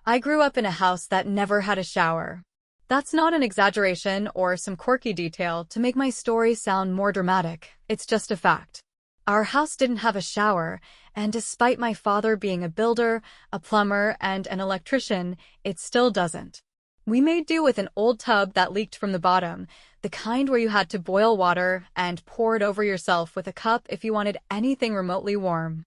I grew up in a house that never had a shower. That's not an exaggeration or some quirky detail to make my story sound more dramatic. It's just a fact. Our house didn't have a shower, and despite my father being a builder, a plumber, and an electrician, it still doesn't. We made do with an old tub that leaked from the bottom, the kind where you had to boil water and pour it over yourself with a cup if you wanted anything remotely warm.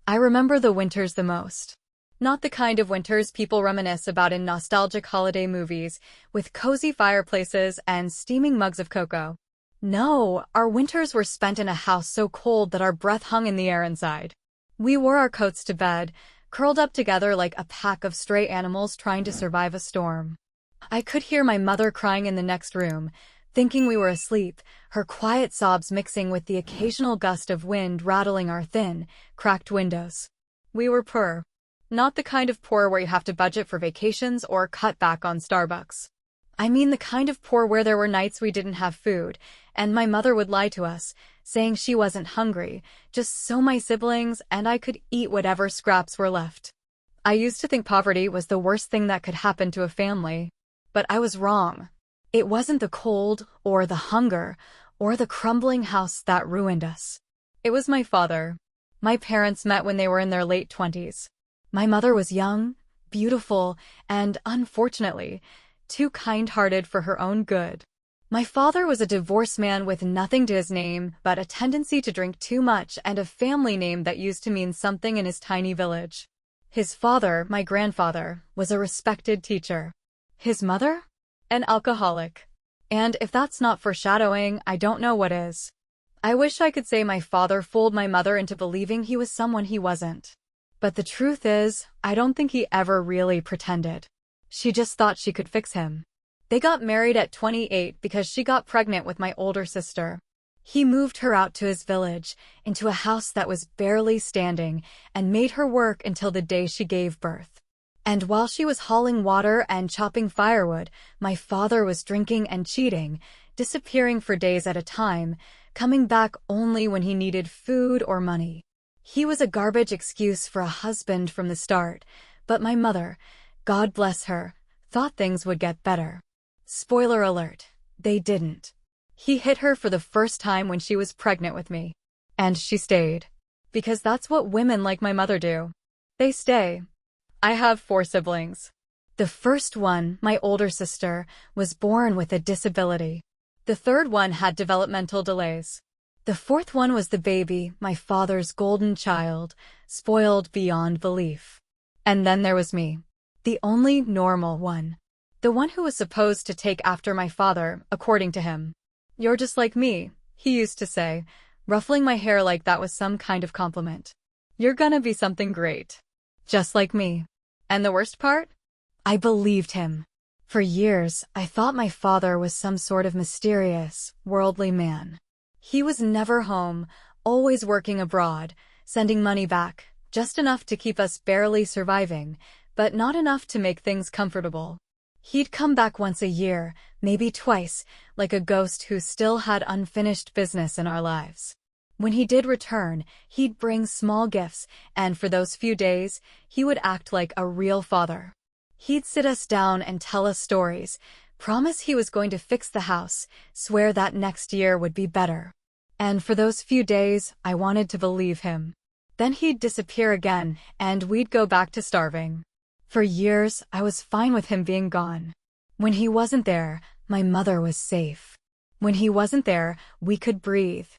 I remember the winters the most. Not the kind of winters people reminisce about in nostalgic holiday movies, with cozy fireplaces and steaming mugs of cocoa. No, our winters were spent in a house so cold that our breath hung in the air inside. We wore our coats to bed, curled up together like a pack of stray animals trying to survive a storm. I could hear my mother crying in the next room, thinking we were asleep, her quiet sobs mixing with the occasional gust of wind rattling our thin, cracked windows. We were poor. Not the kind of poor where you have to budget for vacations or cut back on Starbucks. I mean the kind of poor where there were nights we didn't have food, and my mother would lie to us, saying she wasn't hungry, just so my siblings and I could eat whatever scraps were left. I used to think poverty was the worst thing that could happen to a family, but I was wrong. It wasn't the cold, or the hunger, or the crumbling house that ruined us. It was my father. My parents met when they were in their late 20s. My mother was young, beautiful, and, unfortunately, too kind-hearted for her own good. My father was a divorced man with nothing to his name but a tendency to drink too much and a family name that used to mean something in his tiny village. His father, my grandfather, was a respected teacher. His mother? An alcoholic. And if that's not foreshadowing, I don't know what is. I wish I could say my father fooled my mother into believing he was someone he wasn't. But the truth is, I don't think he ever really pretended. She just thought she could fix him. They got married at 28 because she got pregnant with my older sister. He moved her out to his village, into a house that was barely standing, and made her work until the day she gave birth. And while she was hauling water and chopping firewood, my father was drinking and cheating, disappearing for days at a time, coming back only when he needed food or money. He was a garbage excuse for a husband from the start, but my mother, God bless her, thought things would get better. Spoiler alert, they didn't. He hit her for the first time when she was pregnant with me. And she stayed. Because that's what women like my mother do. They stay. I have 4 siblings. The first one, my older sister, was born with a disability. The third one had developmental delays. The fourth one was the baby, my father's golden child, spoiled beyond belief. And then there was me. The only normal one. The one who was supposed to take after my father, according to him. You're just like me, he used to say, ruffling my hair like that was some kind of compliment. You're gonna be something great. Just like me. And the worst part? I believed him. For years, I thought my father was some sort of mysterious, worldly man. He was never home, always working abroad, sending money back, just enough to keep us barely surviving, but not enough to make things comfortable. He'd come back once a year, maybe twice, like a ghost who still had unfinished business in our lives. When he did return, he'd bring small gifts, and for those few days, he would act like a real father. He'd sit us down and tell us stories, promise he was going to fix the house, swear that next year would be better. And for those few days, I wanted to believe him. Then he'd disappear again, and we'd go back to starving. For years, I was fine with him being gone. When he wasn't there, my mother was safe. When he wasn't there, we could breathe.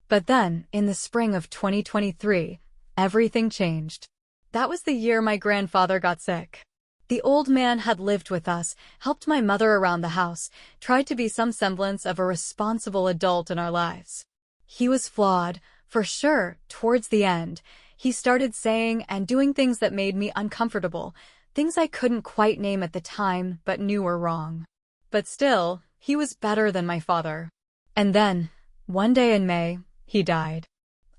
But then, in the spring of 2023, everything changed. That was the year my grandfather got sick. The old man had lived with us, helped my mother around the house, tried to be some semblance of a responsible adult in our lives. He was flawed, for sure. Towards the end, he started saying and doing things that made me uncomfortable, things I couldn't quite name at the time but knew were wrong. But still, he was better than my father. And then, one day in May, he died.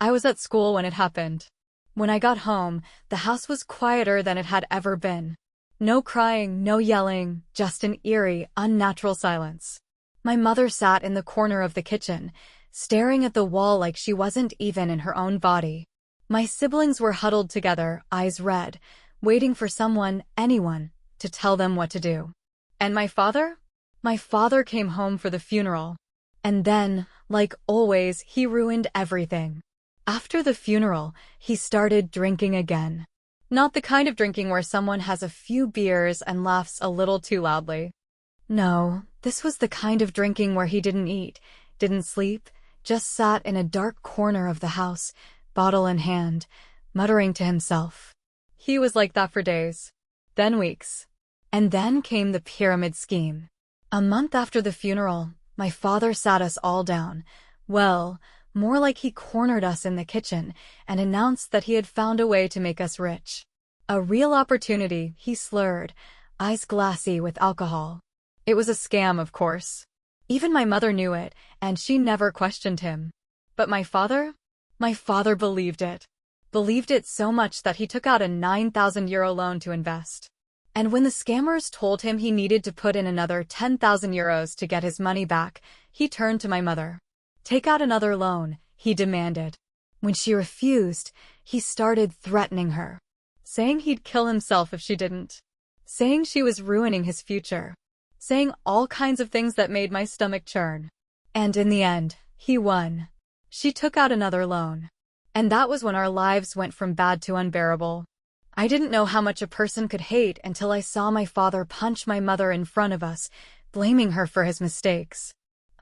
I was at school when it happened. When I got home, the house was quieter than it had ever been. No crying, no yelling, just an eerie, unnatural silence. My mother sat in the corner of the kitchen, staring at the wall like she wasn't even in her own body. My siblings were huddled together, eyes red, waiting for someone, anyone, to tell them what to do. And my father? My father came home for the funeral. And then, like always, he ruined everything. After the funeral, he started drinking again. Not the kind of drinking where someone has a few beers and laughs a little too loudly. No, this was the kind of drinking where he didn't eat, didn't sleep, just sat in a dark corner of the house, bottle in hand, muttering to himself. He was like that for days, then weeks. And then came the pyramid scheme. A month after the funeral, my father sat us all down. Well, more like he cornered us in the kitchen and announced that he had found a way to make us rich. A real opportunity, he slurred, eyes glassy with alcohol. It was a scam, of course. Even my mother knew it, and she never questioned him. But my father? My father believed it. Believed it so much that he took out a €9,000 loan to invest. And when the scammers told him he needed to put in another €10,000 to get his money back, he turned to my mother. Take out another loan, he demanded. When she refused, he started threatening her, saying he'd kill himself if she didn't, saying she was ruining his future, saying all kinds of things that made my stomach churn. And in the end, he won. She took out another loan. And that was when our lives went from bad to unbearable. I didn't know how much a person could hate until I saw my father punch my mother in front of us, blaming her for his mistakes.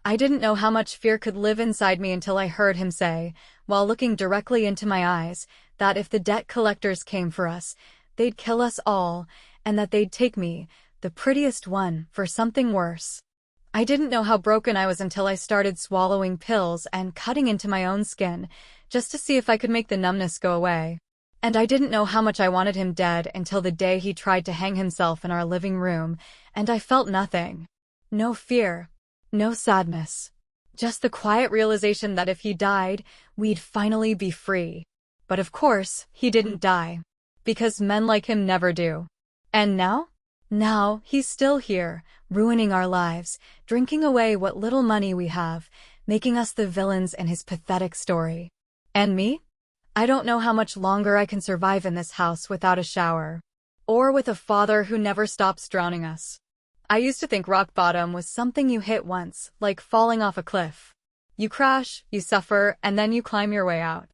I didn't know how much fear could live inside me until I heard him say, while looking directly into my eyes, that if the debt collectors came for us, they'd kill us all, and that they'd take me, the prettiest one, for something worse. I didn't know how broken I was until I started swallowing pills and cutting into my own skin, just to see if I could make the numbness go away. And I didn't know how much I wanted him dead until the day he tried to hang himself in our living room, and I felt nothing. No fear. No sadness. Just the quiet realization that if he died, we'd finally be free. But of course, he didn't die. Because men like him never do. And now? Now, he's still here, ruining our lives, drinking away what little money we have, making us the villains in his pathetic story. And me? I don't know how much longer I can survive in this house without a shower. Or with a father who never stops drowning us. I used to think rock bottom was something you hit once, like falling off a cliff. You crash, you suffer, and then you climb your way out.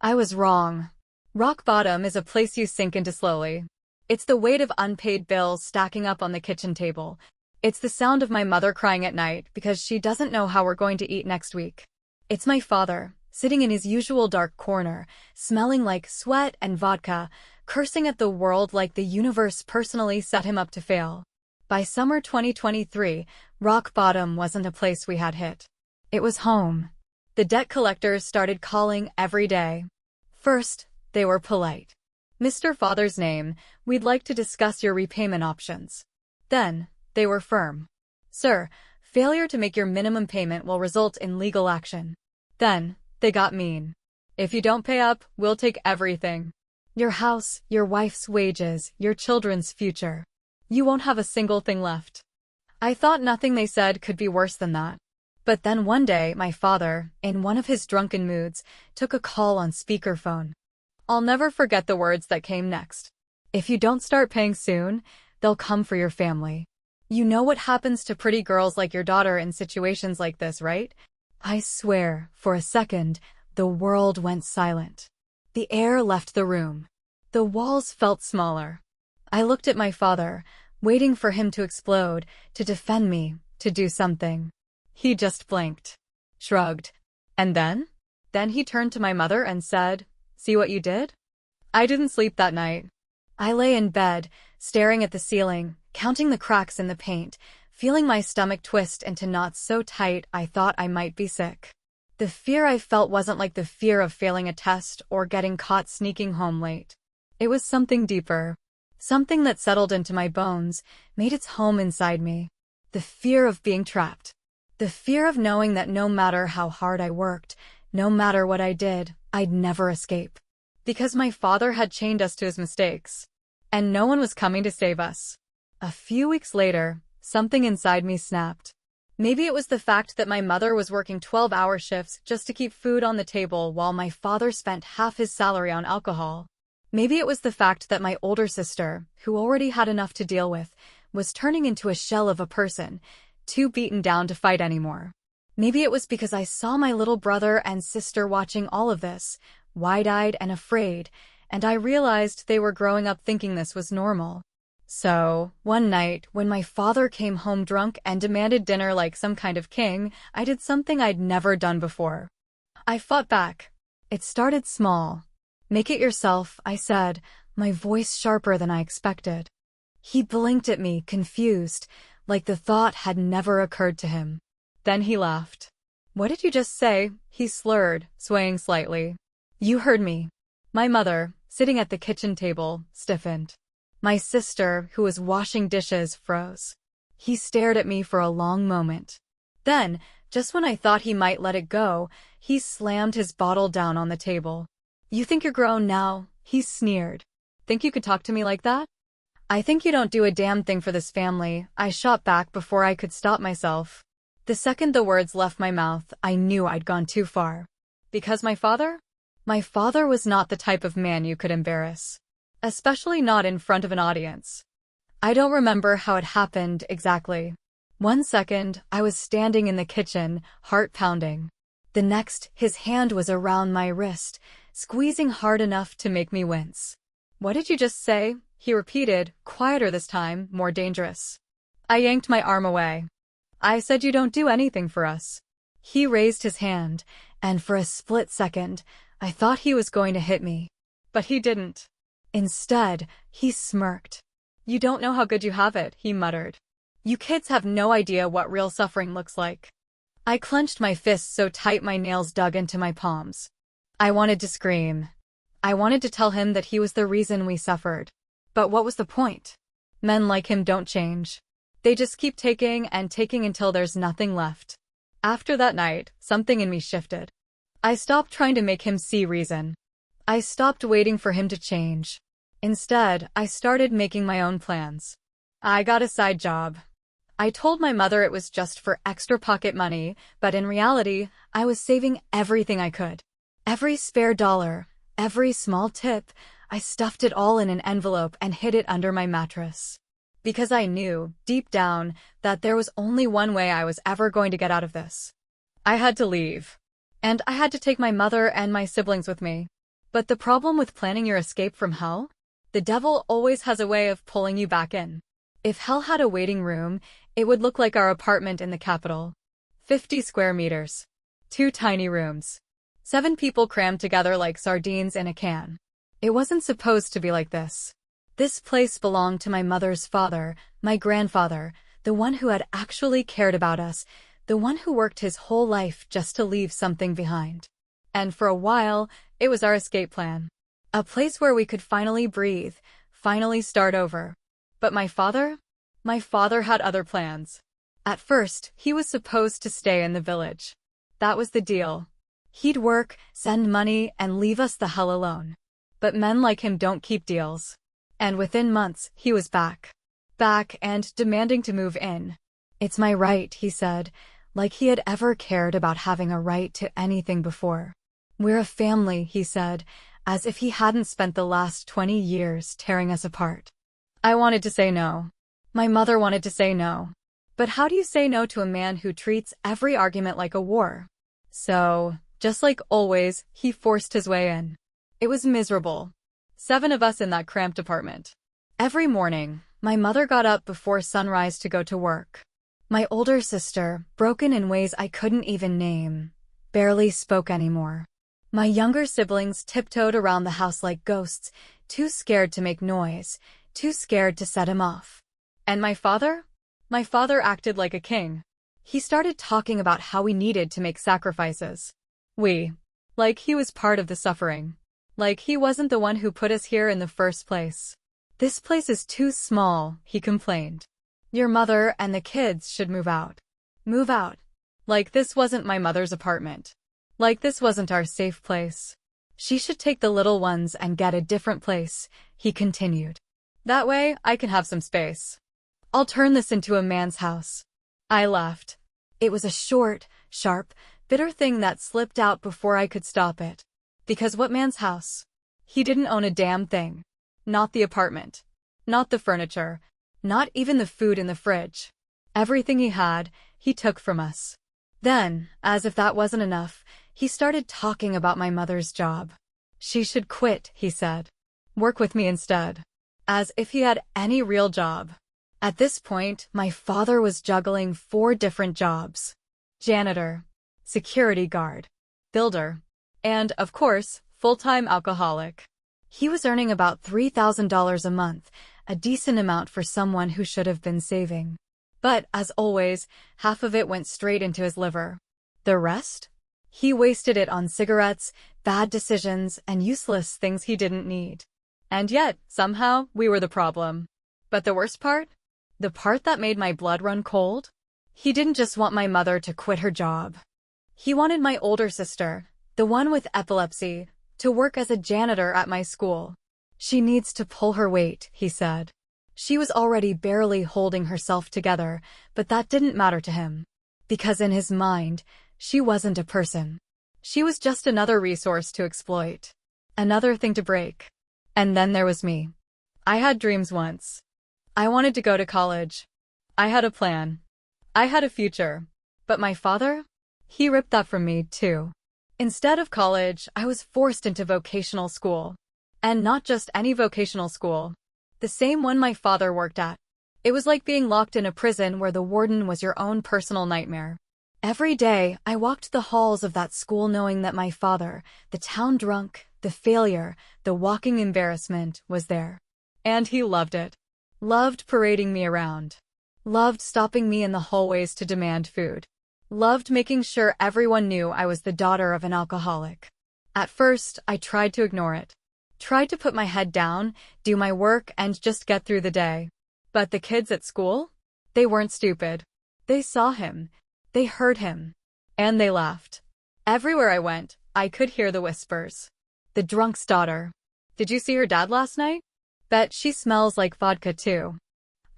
I was wrong. Rock bottom is a place you sink into slowly. It's the weight of unpaid bills stacking up on the kitchen table. It's the sound of my mother crying at night because she doesn't know how we're going to eat next week. It's my father, sitting in his usual dark corner, smelling like sweat and vodka, cursing at the world like the universe personally set him up to fail. By summer 2023, rock bottom wasn't a place we had hit. It was home. The debt collectors started calling every day. First, they were polite. Mr. Father's name, we'd like to discuss your repayment options. Then, they were firm. Sir, failure to make your minimum payment will result in legal action. Then, they got mean. If you don't pay up, we'll take everything. Your house, your wife's wages, your children's future. You won't have a single thing left. I thought nothing they said could be worse than that. But then one day, my father, in one of his drunken moods, took a call on speakerphone. I'll never forget the words that came next. If you don't start paying soon, they'll come for your family. You know what happens to pretty girls like your daughter in situations like this, right? I swear, for a second, the world went silent. The air left the room. The walls felt smaller. I looked at my father, waiting for him to explode, to defend me, to do something. He just blinked, shrugged. And then? Then he turned to my mother and said, "See what you did?" I didn't sleep that night. I lay in bed, staring at the ceiling, counting the cracks in the paint, feeling my stomach twist into knots so tight I thought I might be sick. The fear I felt wasn't like the fear of failing a test or getting caught sneaking home late. It was something deeper. Something that settled into my bones, made its home inside me. The fear of being trapped. The fear of knowing that no matter how hard I worked, no matter what I did, I'd never escape. Because my father had chained us to his mistakes. And no one was coming to save us. A few weeks later, something inside me snapped. Maybe it was the fact that my mother was working 12-hour shifts just to keep food on the table while my father spent half his salary on alcohol. Maybe it was the fact that my older sister, who already had enough to deal with, was turning into a shell of a person, too beaten down to fight anymore. Maybe it was because I saw my little brother and sister watching all of this, wide-eyed and afraid, and I realized they were growing up thinking this was normal. So, one night, when my father came home drunk and demanded dinner like some kind of king, I did something I'd never done before. I fought back. It started small. "Make it yourself," I said, my voice sharper than I expected. He blinked at me, confused, like the thought had never occurred to him. Then he laughed. "What did you just say?" he slurred, swaying slightly. "You heard me." My mother, sitting at the kitchen table, stiffened. My sister, who was washing dishes, froze. He stared at me for a long moment. Then, just when I thought he might let it go, he slammed his bottle down on the table. "You think you're grown now?" he sneered. "Think you could talk to me like that?" "I think you don't do a damn thing for this family," I shot back before I could stop myself. The second the words left my mouth, I knew I'd gone too far. Because my father? My father was not the type of man you could embarrass. Especially not in front of an audience. I don't remember how it happened exactly. One second, I was standing in the kitchen, heart pounding. The next, his hand was around my wrist, squeezing hard enough to make me wince. "What did you just say?" he repeated, quieter this time, more dangerous. I yanked my arm away. "I said you don't do anything for us." He raised his hand, and for a split second, I thought he was going to hit me. But he didn't. Instead, he smirked. "You don't know how good you have it," he muttered. "You kids have no idea what real suffering looks like." I clenched my fists so tight my nails dug into my palms. I wanted to scream. I wanted to tell him that he was the reason we suffered. But what was the point? Men like him don't change. They just keep taking and taking until there's nothing left. After that night, something in me shifted. I stopped trying to make him see reason. I stopped waiting for him to change. Instead, I started making my own plans. I got a side job. I told my mother it was just for extra pocket money, but in reality, I was saving everything I could. Every spare dollar, every small tip, I stuffed it all in an envelope and hid it under my mattress. Because I knew, deep down, that there was only one way I was ever going to get out of this. I had to leave. And I had to take my mother and my siblings with me. But the problem with planning your escape from hell? The devil always has a way of pulling you back in. If hell had a waiting room, it would look like our apartment in the capital. 50 square meters. 2 tiny rooms. 7 people crammed together like sardines in a can. It wasn't supposed to be like this. This place belonged to my mother's father, my grandfather, the one who had actually cared about us, the one who worked his whole life just to leave something behind. And for a while, it was our escape plan. A place where we could finally breathe, finally start over. But my father? My father had other plans. At first, he was supposed to stay in the village. That was the deal. He'd work, send money, and leave us the hell alone. But men like him don't keep deals. And within months, he was back. Back and demanding to move in. "It's my right," he said, like he had ever cared about having a right to anything before. "We're a family," he said, as if he hadn't spent the last 20 years tearing us apart. I wanted to say no. My mother wanted to say no. But how do you say no to a man who treats every argument like a war? So, just like always, he forced his way in. It was miserable. 7 of us in that cramped apartment. Every morning, my mother got up before sunrise to go to work. My older sister, broken in ways I couldn't even name, barely spoke anymore. My younger siblings tiptoed around the house like ghosts, too scared to make noise, too scared to set him off. And my father? My father acted like a king. He started talking about how we needed to make sacrifices. Like he was part of the suffering. Like he wasn't the one who put us here in the first place. "This place is too small," he complained. "Your mother and the kids should move out." Move out. Like this wasn't my mother's apartment. Like this wasn't our safe place. "She should take the little ones and get a different place," he continued. "That way, I can have some space. I'll turn this into a man's house." I laughed. It was a short, sharp, bitter thing that slipped out before I could stop it. "Because what man's house?" He didn't own a damn thing. Not the apartment. Not the furniture. Not even the food in the fridge. Everything he had, he took from us. Then, as if that wasn't enough, he started talking about my mother's job. She should quit, he said. Work with me instead. As if he had any real job. At this point, my father was juggling 4 different jobs. Janitor, security guard, builder, and, of course, full-time alcoholic. He was earning about $3,000 a month, a decent amount for someone who should have been saving. But, as always, half of it went straight into his liver. The rest? He wasted it on cigarettes, bad decisions, and useless things he didn't need. And yet, somehow, we were the problem. But the worst part? The part that made my blood run cold? He didn't just want my mother to quit her job. He wanted my older sister, the one with epilepsy, to work as a janitor at my school. She needs to pull her weight, he said. She was already barely holding herself together, but that didn't matter to him. Because in his mind, she wasn't a person. She was just another resource to exploit. Another thing to break. And then there was me. I had dreams once. I wanted to go to college. I had a plan. I had a future. But my father? He ripped that from me, too. Instead of college, I was forced into vocational school. And not just any vocational school. The same one my father worked at. It was like being locked in a prison where the warden was your own personal nightmare. Every day, I walked the halls of that school knowing that my father, the town drunk, the failure, the walking embarrassment, was there. And he loved it. Loved parading me around. Loved stopping me in the hallways to demand food. Loved making sure everyone knew I was the daughter of an alcoholic. At first, I tried to ignore it. Tried to put my head down, do my work, and just get through the day. But the kids at school? They weren't stupid. They saw him. They heard him. And they laughed. Everywhere I went, I could hear the whispers. The drunk's daughter. Did you see her dad last night? Bet she smells like vodka too.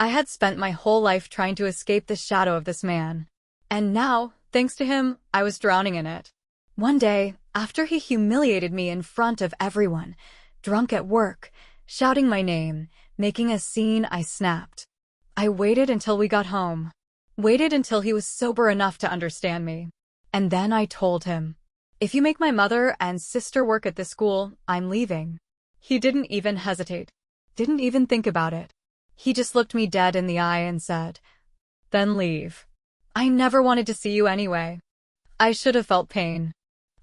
I had spent my whole life trying to escape the shadow of this man. And now, thanks to him, I was drowning in it. One day, after he humiliated me in front of everyone, drunk at work, shouting my name, making a scene, I snapped. I waited until we got home. Waited until he was sober enough to understand me. And then I told him, if you make my mother and sister work at this school, I'm leaving. He didn't even hesitate. Didn't even think about it. He just looked me dead in the eye and said, then leave. I never wanted to see you anyway. I should have felt pain.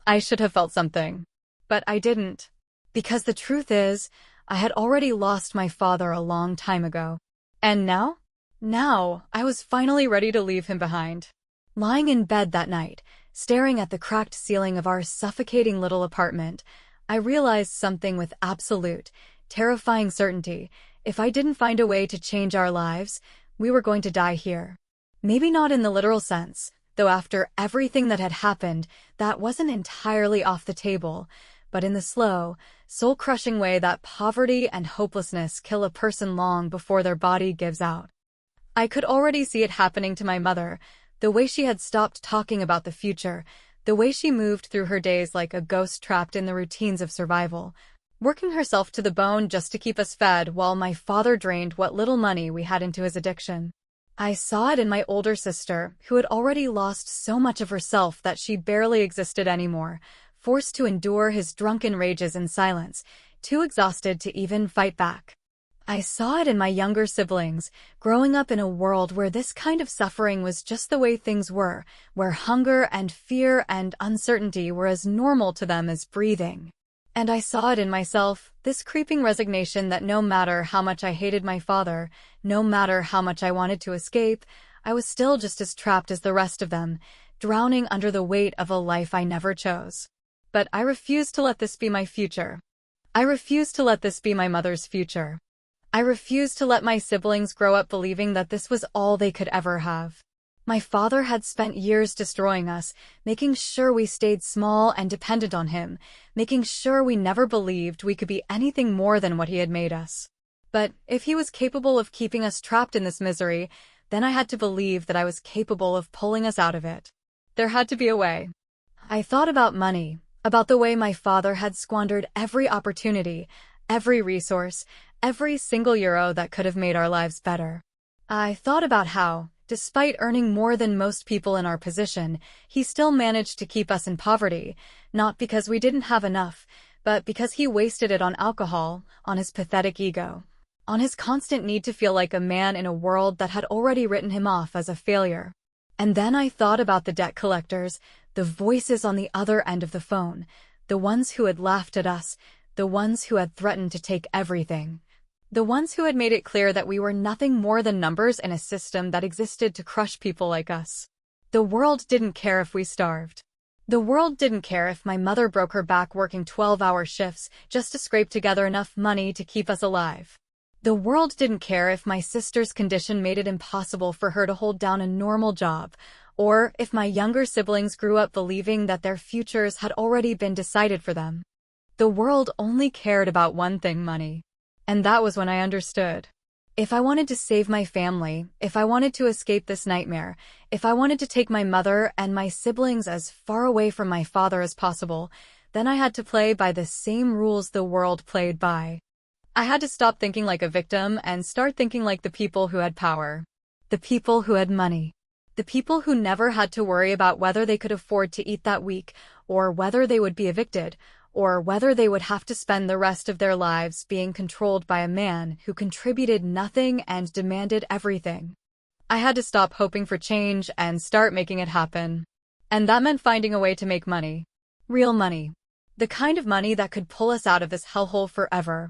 I should have felt something. But I didn't. Because the truth is, I had already lost my father a long time ago. And now? Now, I was finally ready to leave him behind. Lying in bed that night, staring at the cracked ceiling of our suffocating little apartment, I realized something with absolute, terrifying certainty. If I didn't find a way to change our lives, we were going to die here. Maybe not in the literal sense, though after everything that had happened, that wasn't entirely off the table, but in the slow, soul-crushing way that poverty and hopelessness kill a person long before their body gives out. I could already see it happening to my mother, the way she had stopped talking about the future, the way she moved through her days like a ghost trapped in the routines of survival, working herself to the bone just to keep us fed while my father drained what little money we had into his addiction. I saw it in my older sister, who had already lost so much of herself that she barely existed anymore, forced to endure his drunken rages in silence, too exhausted to even fight back. I saw it in my younger siblings, growing up in a world where this kind of suffering was just the way things were, where hunger and fear and uncertainty were as normal to them as breathing. And I saw it in myself, this creeping resignation that no matter how much I hated my father, no matter how much I wanted to escape, I was still just as trapped as the rest of them, drowning under the weight of a life I never chose. But I refused to let this be my future. I refused to let this be my mother's future. I refused to let my siblings grow up believing that this was all they could ever have. My father had spent years destroying us, making sure we stayed small and dependent on him, making sure we never believed we could be anything more than what he had made us. But if he was capable of keeping us trapped in this misery, then I had to believe that I was capable of pulling us out of it. There had to be a way. I thought about money. About the way my father had squandered every opportunity, every resource, every single euro that could have made our lives better. I thought about how, despite earning more than most people in our position, he still managed to keep us in poverty, not because we didn't have enough, but because he wasted it on alcohol, on his pathetic ego, on his constant need to feel like a man in a world that had already written him off as a failure. And then I thought about the debt collectors, the voices on the other end of the phone, the ones who had laughed at us, the ones who had threatened to take everything, the ones who had made it clear that we were nothing more than numbers in a system that existed to crush people like us. The world didn't care if we starved. The world didn't care if my mother broke her back working 12-hour shifts just to scrape together enough money to keep us alive. The world didn't care if my sister's condition made it impossible for her to hold down a normal job, or if my younger siblings grew up believing that their futures had already been decided for them. The world only cared about one thing: money. And that was when I understood. If I wanted to save my family, if I wanted to escape this nightmare, if I wanted to take my mother and my siblings as far away from my father as possible, then I had to play by the same rules the world played by. I had to stop thinking like a victim and start thinking like the people who had power. The people who had money. The people who never had to worry about whether they could afford to eat that week, or whether they would be evicted, or whether they would have to spend the rest of their lives being controlled by a man who contributed nothing and demanded everything. I had to stop hoping for change and start making it happen. And that meant finding a way to make money. Real money. The kind of money that could pull us out of this hellhole forever.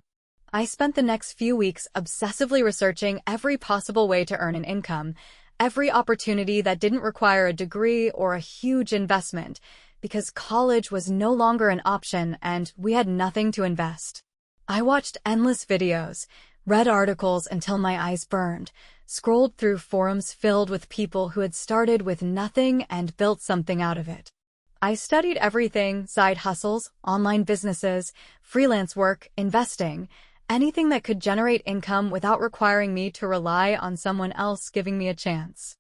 I spent the next few weeks obsessively researching every possible way to earn an income, every opportunity that didn't require a degree or a huge investment, because college was no longer an option and we had nothing to invest. I watched endless videos, read articles until my eyes burned, scrolled through forums filled with people who had started with nothing and built something out of it. I studied everything: side hustles, online businesses, freelance work, investing, anything that could generate income without requiring me to rely on someone else giving me a chance.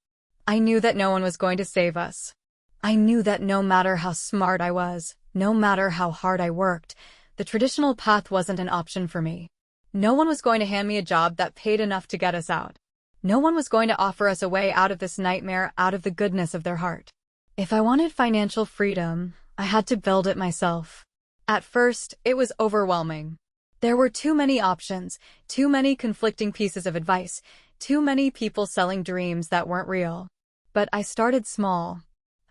I knew that no one was going to save us. I knew that no matter how smart I was, no matter how hard I worked, the traditional path wasn't an option for me. No one was going to hand me a job that paid enough to get us out. No one was going to offer us a way out of this nightmare, out of the goodness of their heart. If I wanted financial freedom, I had to build it myself. At first, it was overwhelming. There were too many options, too many conflicting pieces of advice, too many people selling dreams that weren't real. But I started small.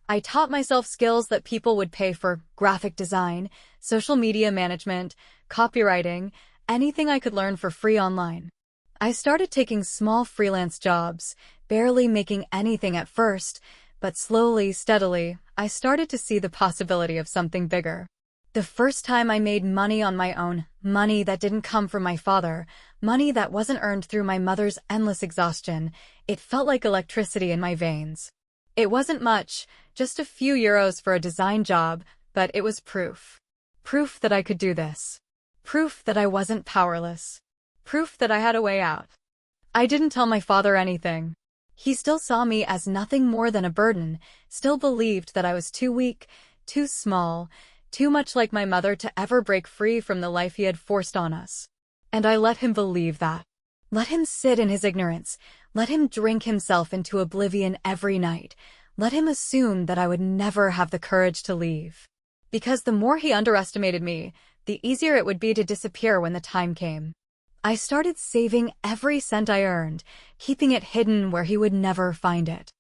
I taught myself skills that people would pay for: graphic design, social media management, copywriting, anything I could learn for free online. I started taking small freelance jobs, barely making anything at first, but slowly, steadily, I started to see the possibility of something bigger. The first time I made money on my own, money that didn't come from my father, money that wasn't earned through my mother's endless exhaustion, it felt like electricity in my veins. It wasn't much, just a few euros for a design job, but it was proof. Proof that I could do this. Proof that I wasn't powerless. Proof that I had a way out. I didn't tell my father anything. He still saw me as nothing more than a burden, still believed that I was too weak, too small, too much like my mother to ever break free from the life he had forced on us. And I let him believe that. Let him sit in his ignorance. Let him drink himself into oblivion every night. Let him assume that I would never have the courage to leave. Because the more he underestimated me, the easier it would be to disappear when the time came. I started saving every cent I earned, keeping it hidden where he would never find it.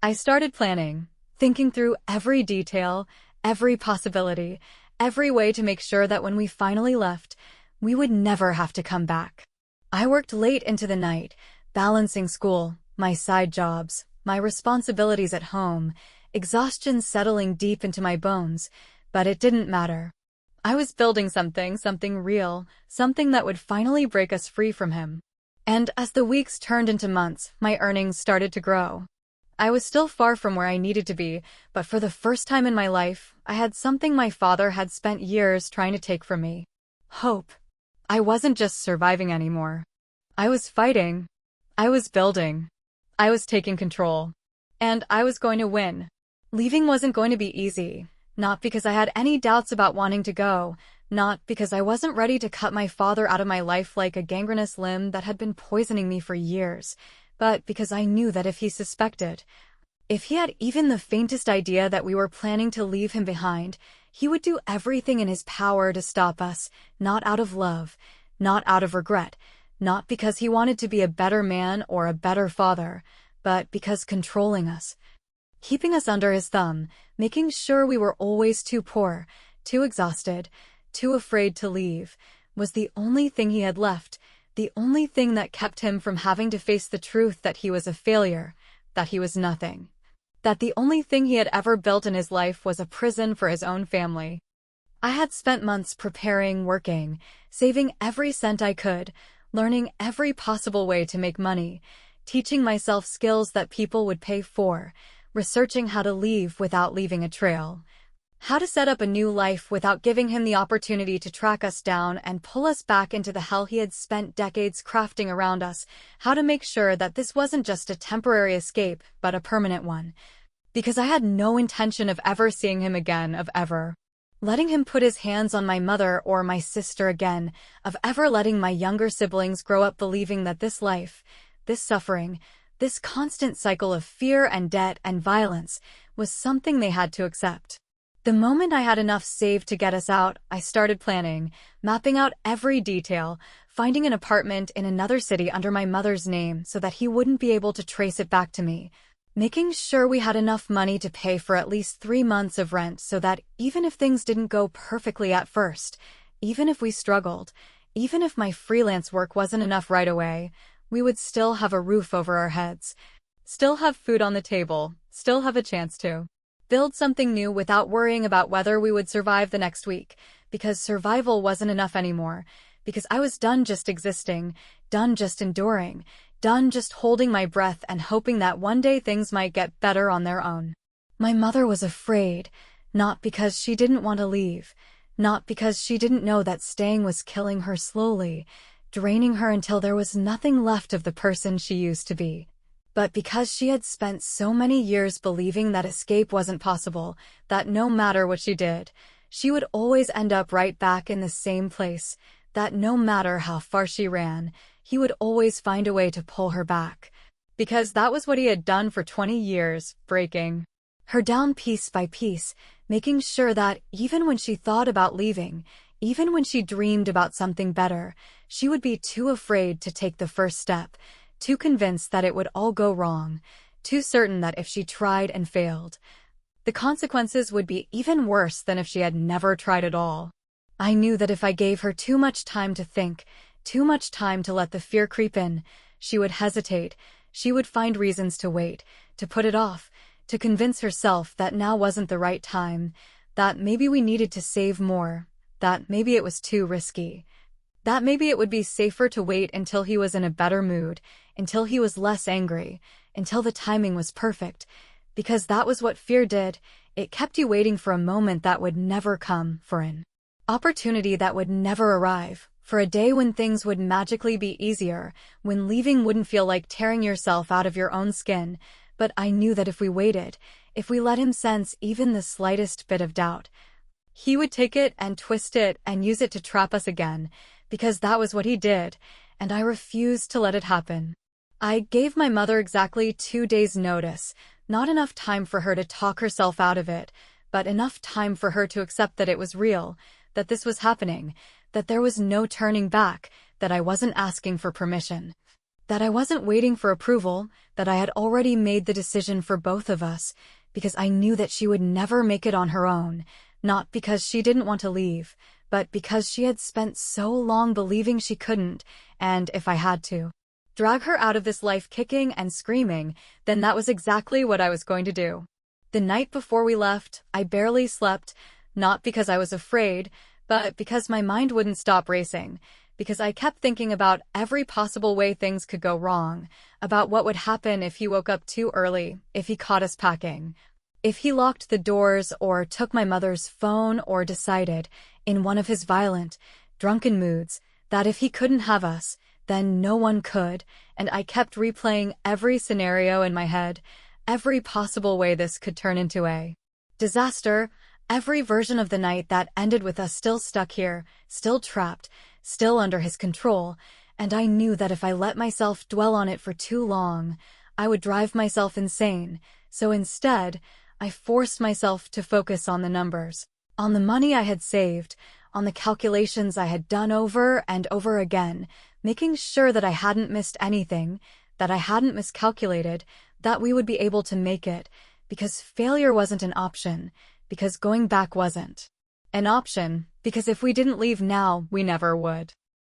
I started planning, thinking through every detail, every possibility, every way to make sure that when we finally left, we would never have to come back. I worked late into the night, balancing school, my side jobs, my responsibilities at home, exhaustion settling deep into my bones, but it didn't matter. I was building something real, something that would finally break us free from him. And as the weeks turned into months, my earnings started to grow. I was still far from where I needed to be, but for the first time in my life, I had something my father had spent years trying to take from me. Hope. I wasn't just surviving anymore. I was fighting. I was building. I was taking control. And I was going to win. Leaving wasn't going to be easy. Not because I had any doubts about wanting to go, not because I wasn't ready to cut my father out of my life like a gangrenous limb that had been poisoning me for years, but because I knew that if he suspected, if he had even the faintest idea that we were planning to leave him behind, he would do everything in his power to stop us, not out of love, not out of regret, not because he wanted to be a better man or a better father, but because controlling us, keeping us under his thumb, making sure we were always too poor, too exhausted, too afraid to leave, was the only thing he had left, the only thing that kept him from having to face the truth that he was a failure, that he was nothing, that the only thing he had ever built in his life was a prison for his own family. I had spent months preparing, working, saving every cent I could, learning every possible way to make money, teaching myself skills that people would pay for, researching how to leave without leaving a trail, how to set up a new life without giving him the opportunity to track us down and pull us back into the hell he had spent decades crafting around us, how to make sure that this wasn't just a temporary escape, but a permanent one. Because I had no intention of ever seeing him again, of ever letting him put his hands on my mother or my sister again, of ever letting my younger siblings grow up believing that this life, this suffering, this constant cycle of fear and debt and violence was something they had to accept. The moment I had enough saved to get us out, I started planning, mapping out every detail, finding an apartment in another city under my mother's name so that he wouldn't be able to trace it back to me, making sure we had enough money to pay for at least 3 months of rent so that even if things didn't go perfectly at first, even if we struggled, even if my freelance work wasn't enough right away, we would still have a roof over our heads, still have food on the table, still have a chance to build something new without worrying about whether we would survive the next week, because survival wasn't enough anymore, because I was done just existing, done just enduring, done just holding my breath and hoping that one day things might get better on their own. My mother was afraid, not because she didn't want to leave, not because she didn't know that staying was killing her slowly, draining her until there was nothing left of the person she used to be, but because she had spent so many years believing that escape wasn't possible, that no matter what she did, she would always end up right back in the same place, that no matter how far she ran, he would always find a way to pull her back, because that was what he had done for 20 years, breaking her down piece by piece, making sure that even when she thought about leaving, even when she dreamed about something better, she would be too afraid to take the first step, too convinced that it would all go wrong, too certain that if she tried and failed, the consequences would be even worse than if she had never tried at all. I knew that if I gave her too much time to think, too much time to let the fear creep in, she would hesitate, she would find reasons to wait, to put it off, to convince herself that now wasn't the right time, that maybe we needed to save more, that maybe it was too risky, that maybe it would be safer to wait until he was in a better mood, until he was less angry, until the timing was perfect, because that was what fear did. It kept you waiting for a moment that would never come, for an opportunity that would never arrive, for a day when things would magically be easier, when leaving wouldn't feel like tearing yourself out of your own skin. But I knew that if we waited, if we let him sense even the slightest bit of doubt, he would take it and twist it and use it to trap us again, because that was what he did, and I refused to let it happen. I gave my mother exactly 2 days' notice, not enough time for her to talk herself out of it, but enough time for her to accept that it was real, that this was happening, that there was no turning back, that I wasn't asking for permission, that I wasn't waiting for approval, that I had already made the decision for both of us, because I knew that she would never make it on her own, not because she didn't want to leave, but because she had spent so long believing she couldn't, and if I had to drag her out of this life kicking and screaming, then that was exactly what I was going to do. The night before we left, I barely slept, not because I was afraid, but because my mind wouldn't stop racing, because I kept thinking about every possible way things could go wrong, about what would happen if he woke up too early, if he caught us packing, if he locked the doors or took my mother's phone or decided, in one of his violent, drunken moods, that if he couldn't have us, then no one could, and I kept replaying every scenario in my head, every possible way this could turn into a disaster, Every version of the night that ended with us still stuck here, still trapped, still under his control, and I knew that if I let myself dwell on it for too long, I would drive myself insane. So instead, I forced myself to focus on the numbers, on the money I had saved, on the calculations I had done over and over again, making sure that I hadn't missed anything, that I hadn't miscalculated, that we would be able to make it, because failure wasn't an option, because going back wasn't an option, because if we didn't leave now, we never would.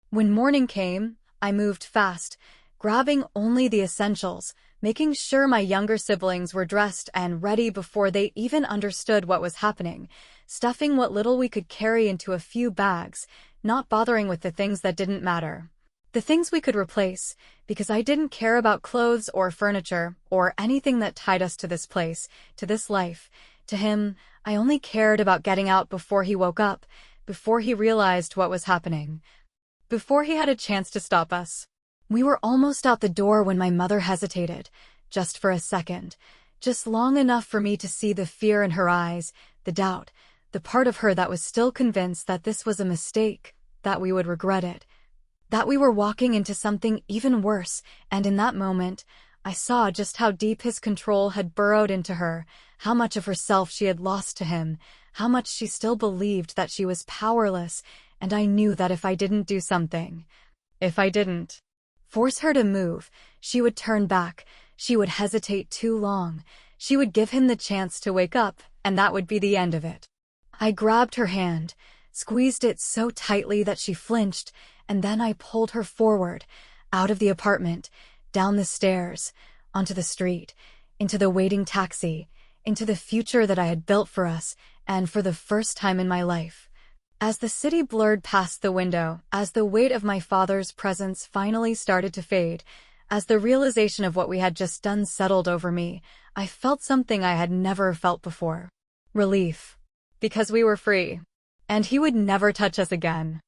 When morning came, I moved fast, grabbing only the essentials, making sure my younger siblings were dressed and ready before they even understood what was happening, stuffing what little we could carry into a few bags, not bothering with the things that didn't matter. The things we could replace, because I didn't care about clothes or furniture or anything that tied us to this place, to this life. To him, I only cared about getting out before he woke up, before he realized what was happening, before he had a chance to stop us. We were almost out the door when my mother hesitated, just for a second, just long enough for me to see the fear in her eyes, the doubt, the part of her that was still convinced that this was a mistake, that we would regret it, that we were walking into something even worse, and in that moment, I saw just how deep his control had burrowed into her, how much of herself she had lost to him, how much she still believed that she was powerless, and I knew that if I didn't do something, if I didn't force her to move, she would turn back, she would hesitate too long, she would give him the chance to wake up, and that would be the end of it. I grabbed her hand, squeezed it so tightly that she flinched, and then I pulled her forward, out of the apartment, down the stairs, onto the street, into the waiting taxi, into the future that I had built for us, and for the first time in my life. As the city blurred past the window, as the weight of my father's presence finally started to fade, as the realization of what we had just done settled over me, I felt something I had never felt before. Relief. Because we were free. And he would never touch us again.